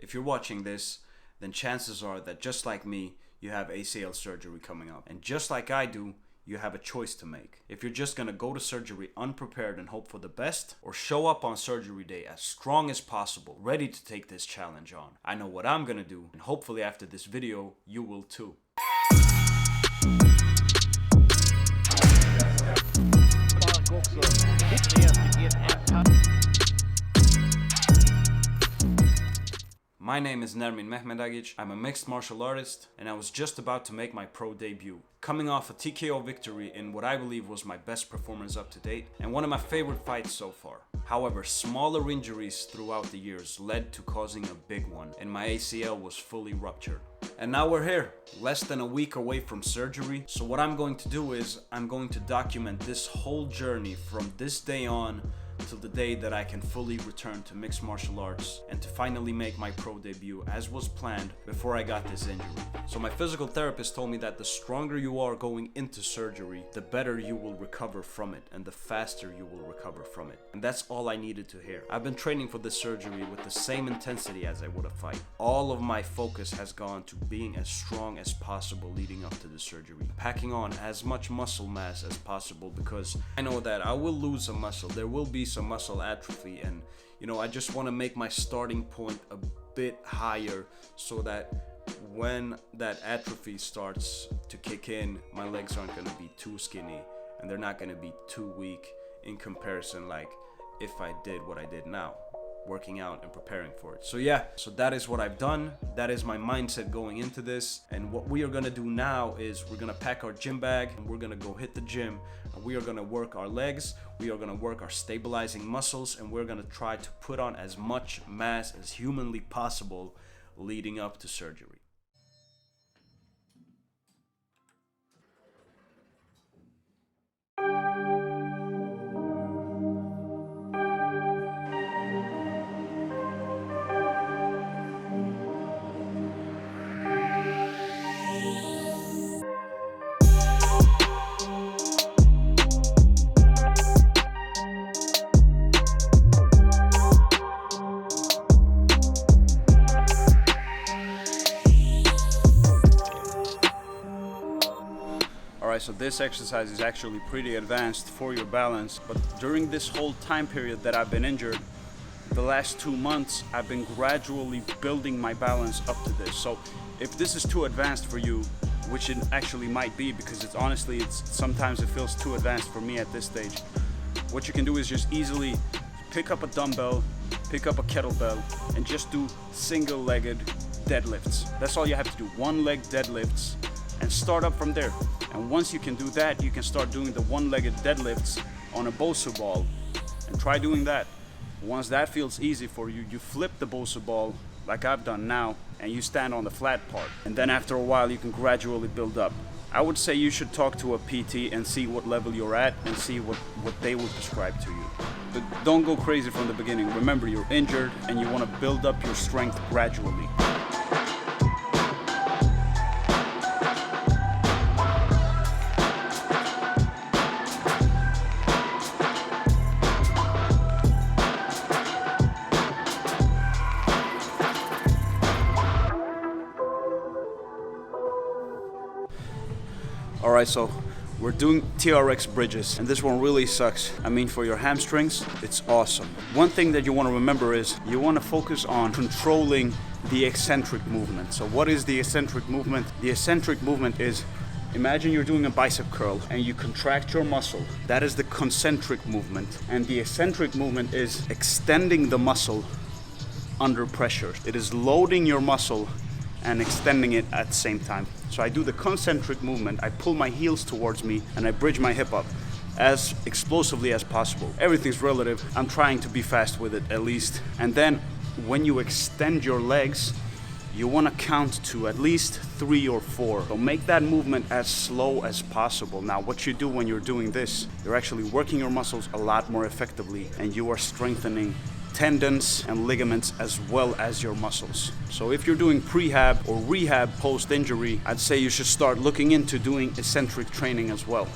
If you're watching this, then chances are that just like me, you have ACL surgery coming up. And just like I do, you have a choice to make. If you're just gonna go to surgery unprepared and hope for the best, or show up on surgery day as strong as possible, ready to take this challenge on. I know what I'm gonna do, and hopefully after this video, you will too. My name is Nermin Mehmedagic. I'm a mixed martial artist, and I was just about to make my pro debut. Coming off a TKO victory in what I believe was my best performance up to date, and one of my favorite fights so far. However, smaller injuries throughout the years led to causing a big one, and my ACL was fully ruptured. And now we're here, less than a week away from surgery. So what I'm going to do is, I'm going to document this whole journey from this day on till the day that I can fully return to mixed martial arts and to finally make my pro debut as was planned before I got this injury. So my physical therapist told me that the stronger you are going into surgery, the better you will recover from it and the faster you will recover from it. And that's all I needed to hear. I've been training for this surgery with the same intensity as I would a fight. All of my focus has gone to being as strong as possible leading up to the surgery, packing on as much muscle mass as possible, because I know that I will lose some muscle. There will be some muscle atrophy, and I just want to make my starting point a bit higher so that when that atrophy starts to kick in, my legs aren't going to be too skinny and they're not going to be too weak in comparison like if I did what I did now, working out and preparing for it. So that is what I've done. That is my mindset going into this. And what we are gonna do now is we're gonna pack our gym bag and we're gonna go hit the gym, and we are gonna work our legs, we are gonna work our stabilizing muscles, and we're gonna try to put on as much mass as humanly possible leading up to surgery. Alright, so this exercise is actually pretty advanced for your balance, but during this whole time period that I've been injured, the last 2 months, I've been gradually building my balance up to this. So if this is too advanced for you, which it actually might be, because sometimes it feels too advanced for me at this stage, what you can do is just easily pick up a dumbbell, pick up a kettlebell, and just do single-legged deadlifts. That's all you have to do, one-leg deadlifts, and start up from there. And once you can do that, you can start doing the one-legged deadlifts on a Bosu ball, and try doing that. Once that feels easy for you, you flip the Bosu ball like I've done now, and you stand on the flat part. And then after a while, you can gradually build up. I would say you should talk to a PT and see what level you're at and see what they would prescribe to you. But don't go crazy from the beginning. Remember, you're injured and you want to build up your strength gradually. Alright, so we're doing TRX bridges, and this one really sucks. I mean, for your hamstrings, it's awesome. One thing that you want to remember is you want to focus on controlling the eccentric movement. So what is the eccentric movement? The eccentric movement is, imagine you're doing a bicep curl and you contract your muscle. That is the concentric movement. And the eccentric movement is extending the muscle under pressure. It is loading your muscle and extending it at the same time. So I do the concentric movement, I pull my heels towards me and I bridge my hip up as explosively as possible. Everything's relative, I'm trying to be fast with it at least. And then when you extend your legs, you want to count to at least 3 or 4. So make that movement as slow as possible. Now what you do when you're doing this, you're actually working your muscles a lot more effectively, and you are strengthening tendons and ligaments as well as your muscles. So if you're doing prehab or rehab post-injury, I'd say you should start looking into doing eccentric training as well.